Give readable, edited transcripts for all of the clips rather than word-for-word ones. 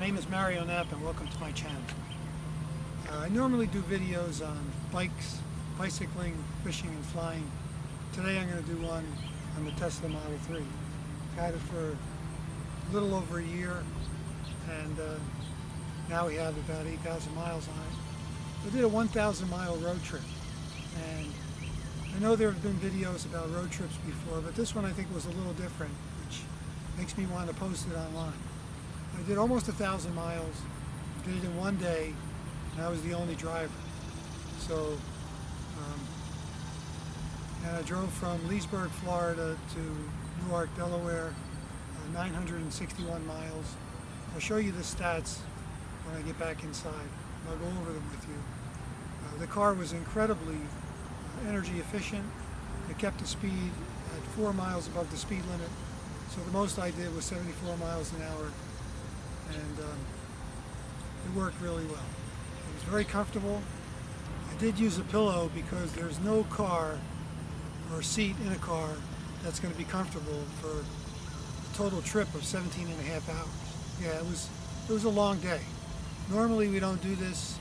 name is Mario Knapp and welcome to my channel. I normally do videos on bikes, bicycling, fishing and flying. Today I'm going to do one on the Tesla Model 3. I've had it for a little over a year and now we have about 8,000 miles on it. I did a 1,000 mile road trip and I know there have been videos about road trips before, but this one I think was a little different, which makes me want to post it online. I did almost 1,000 miles, did it in one day, and I was the only driver. So, and I drove from Leesburg, Florida to Newark, Delaware, 961 miles. I'll show you the stats when I get back inside. I'll go over them with you. The car was incredibly energy efficient. It kept the speed at 4 miles above the speed limit. So the most I did was 74 miles an hour. And it worked really well. It was very comfortable. I did use a pillow because there's no car or seat in a car that's going to be comfortable for a total trip of 17 and a half hours. Yeah, it was a long day. Normally we don't do this.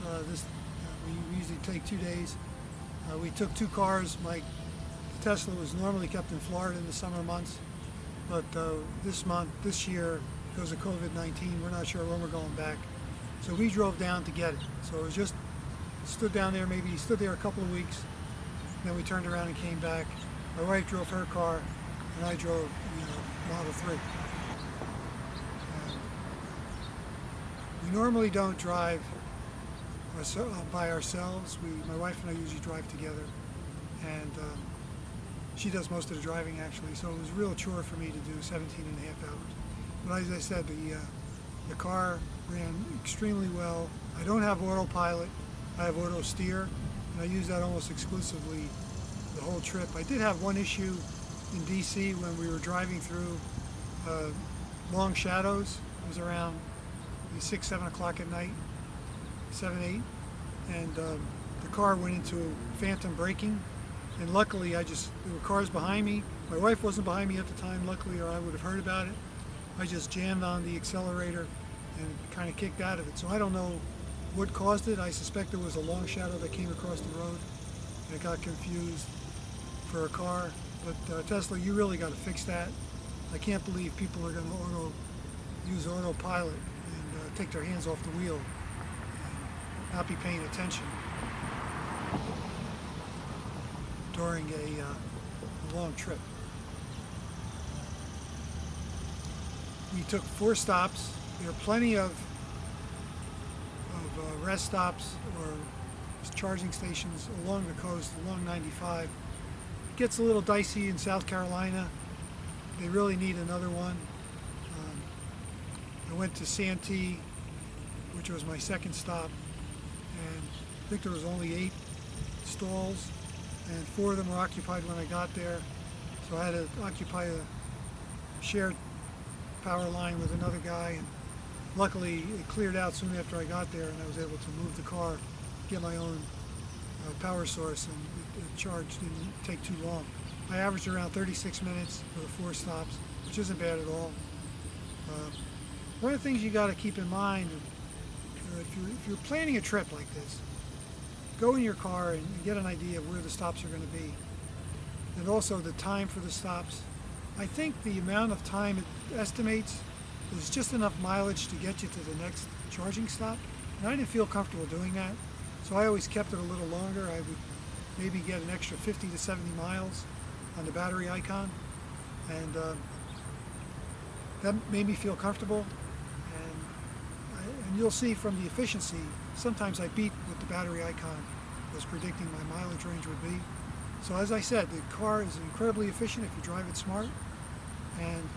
We usually take 2 days. We took 2 cars. The Tesla was normally kept in Florida in the summer months, but this year, because of COVID-19, we're not sure when we're going back. So we drove down to get it. So it was just stood down there, maybe stood there a couple of weeks. Then we turned around and came back. My wife drove her car, and I drove Model 3. We normally don't drive by ourselves. My wife and I usually drive together, and she does most of the driving actually. So it was a real chore for me to do 17 and a half hours. But as I said, the car ran extremely well. I don't have autopilot. I have auto steer, and I use that almost exclusively the whole trip. I did have one issue in DC when we were driving through long shadows. It was around 6, 7 o'clock at night, 7, 8, and the car went into phantom braking. And luckily, there were cars behind me. My wife wasn't behind me at the time, luckily, or I would have heard about it. I just jammed on the accelerator and kind of kicked out of it. So I don't know what caused it. I suspect it was a long shadow that came across the road and it got confused for a car. But Tesla, you really got to fix that. I can't believe people are going to use autopilot and take their hands off the wheel and not be paying attention during a long trip. We took 4 stops. There are plenty of rest stops or charging stations along the coast, along 95. It gets a little dicey in South Carolina. They really need another one. I went to Santee, which was my second stop, and I think there was only 8 stalls, and 4 of them were occupied when I got there. So I had to occupy a shared power line with another guy, and luckily it cleared out soon after I got there, and I was able to move the car, get my own power source, and the charge didn't take too long. I averaged around 36 minutes for the 4 stops, which isn't bad at all. One of the things you got to keep in mind, if you're planning a trip like this, go in your car and get an idea of where the stops are going to be, and also the time for the stops. I think the amount of time it estimates is just enough mileage to get you to the next charging stop, and I didn't feel comfortable doing that, so I always kept it a little longer. I would maybe get an extra 50 to 70 miles on the battery icon, and that made me feel comfortable. And you'll see from the efficiency, sometimes I beat what the battery icon was predicting my mileage range would be. So as I said, the car is incredibly efficient if you drive it smart, and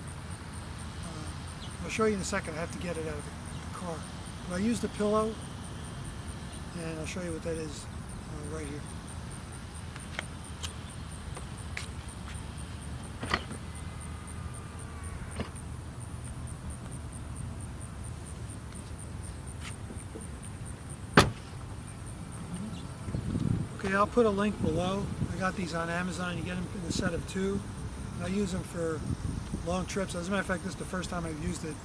I'll show you in a second. I have to get it out of the car. But I used a pillow, and I'll show you what that is right here. Okay, I'll put a link below. I got these on Amazon. You get them in a set of 2. I use them for long trips. As a matter of fact, this is the first time I've used it in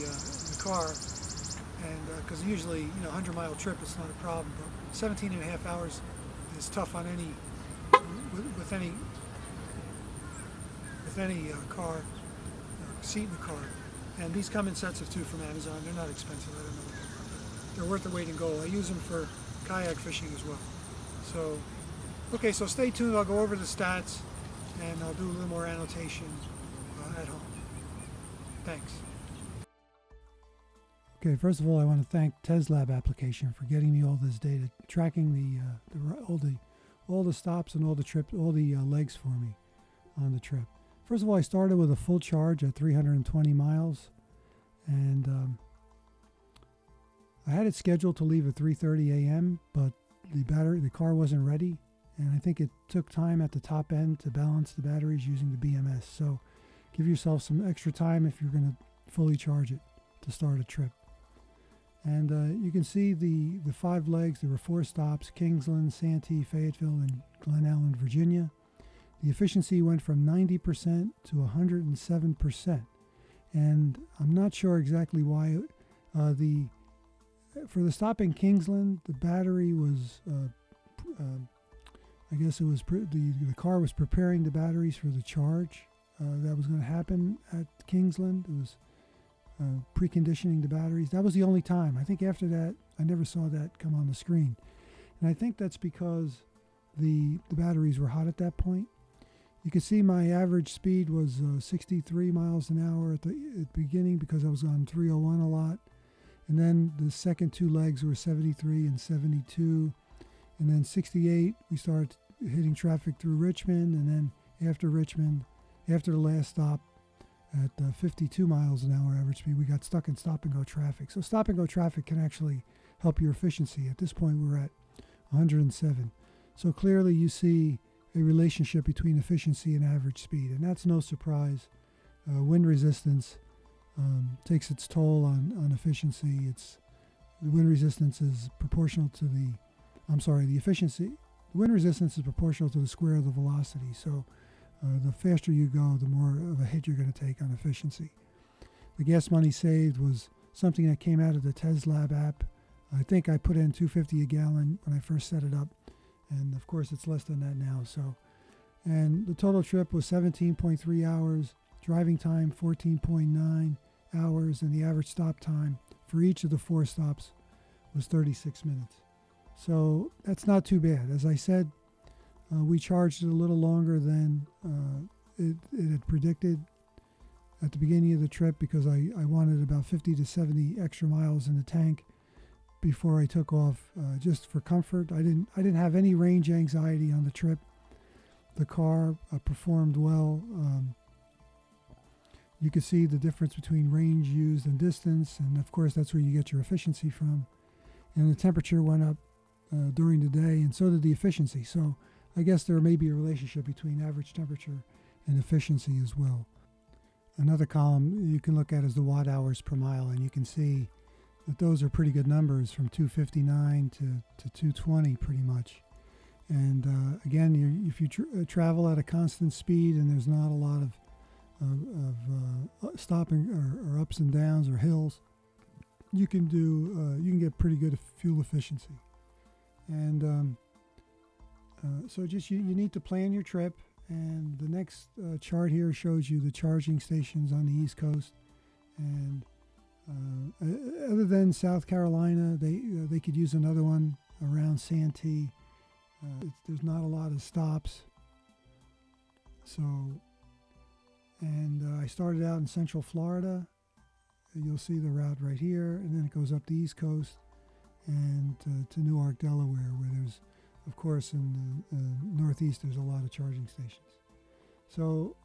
the car. and because usually 100-mile trip it's not a problem, but 17 and a half hours is tough on any with any car seat in the car. And these come in sets of 2 from Amazon. They're not expensive. I don't know what they are, but they're worth their weight in gold. I use them for kayak fishing as well. So, okay, so stay tuned. I'll go over the stats and I'll do a little more annotation at home. Thanks. Okay, first of all, I want to thank TESLab application for getting me all this data, tracking all the stops and all the legs for me on the trip. First of all, I started with a full charge at 320 miles, and I had it scheduled to leave at 3:30 a.m., but the car wasn't ready, and I think it took time at the top end to balance the batteries using the BMS. So give yourself some extra time if you're going to fully charge it to start a trip. And you can see the 5 legs. There were 4 stops: Kingsland, Santee, Fayetteville, and Glen Ellen, Virginia. The efficiency went from 90% to 107%. And I'm not sure exactly why. For the stop in Kingsland, the battery was, I guess it was, the car was preparing the batteries for the charge that was going to happen at Kingsland. It was preconditioning the batteries. That was the only time. I think after that, I never saw that come on the screen. And I think that's because the batteries were hot at that point. You can see my average speed was 63 miles an hour at the beginning because I was on 301 a lot. And then the second 2 legs were 73 and 72. And then 68, we started hitting traffic through Richmond. And then after Richmond, after the last stop at 52 miles an hour average speed, we got stuck in stop-and-go traffic. So stop-and-go traffic can actually help your efficiency. At this point, we're at 107. So clearly you see a relationship between efficiency and average speed, and that's no surprise. Wind resistance takes its toll on efficiency. The wind resistance is proportional to the efficiency. The wind resistance is proportional to the square of the velocity. So the faster you go, the more of a hit you're going to take on efficiency. The gas money saved was something that came out of the TESLab app. I think I put in $2.50 a gallon when I first set it up. And of course, it's less than that now. And the total trip was 17.3 hours, driving time 14.9 hours, and the average stop time for each of the 4 stops was 36 minutes. So that's not too bad. As I said, we charged it a little longer than it had predicted at the beginning of the trip because I wanted about 50 to 70 extra miles in the tank before I took off, just for comfort. I didn't have any range anxiety on the trip. The car performed well. You could see the difference between range used and distance, and of course that's where you get your efficiency from. And the temperature went up during the day, and so did the efficiency. So I guess there may be a relationship between average temperature and efficiency as well. Another column you can look at is the watt hours per mile, and you can see that those are pretty good numbers, from 259 to 220 pretty much. And again, if you travel at a constant speed and there's not a lot of stopping or ups and downs or hills, you can get pretty good fuel efficiency. And so just you need to plan your trip. And the next chart here shows you the charging stations on the East Coast. And other than South Carolina, they could use another one around Santee. There's not a lot of stops. So, and I started out in Central Florida. You'll see the route right here, and then it goes up the East Coast and to Newark, Delaware, where there's, of course, in the Northeast, there's a lot of charging stations. So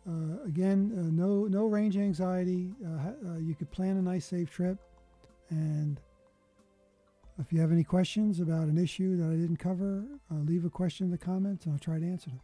again, no range anxiety. You could plan a nice, safe trip. And if you have any questions about an issue that I didn't cover, leave a question in the comments and I'll try to answer them.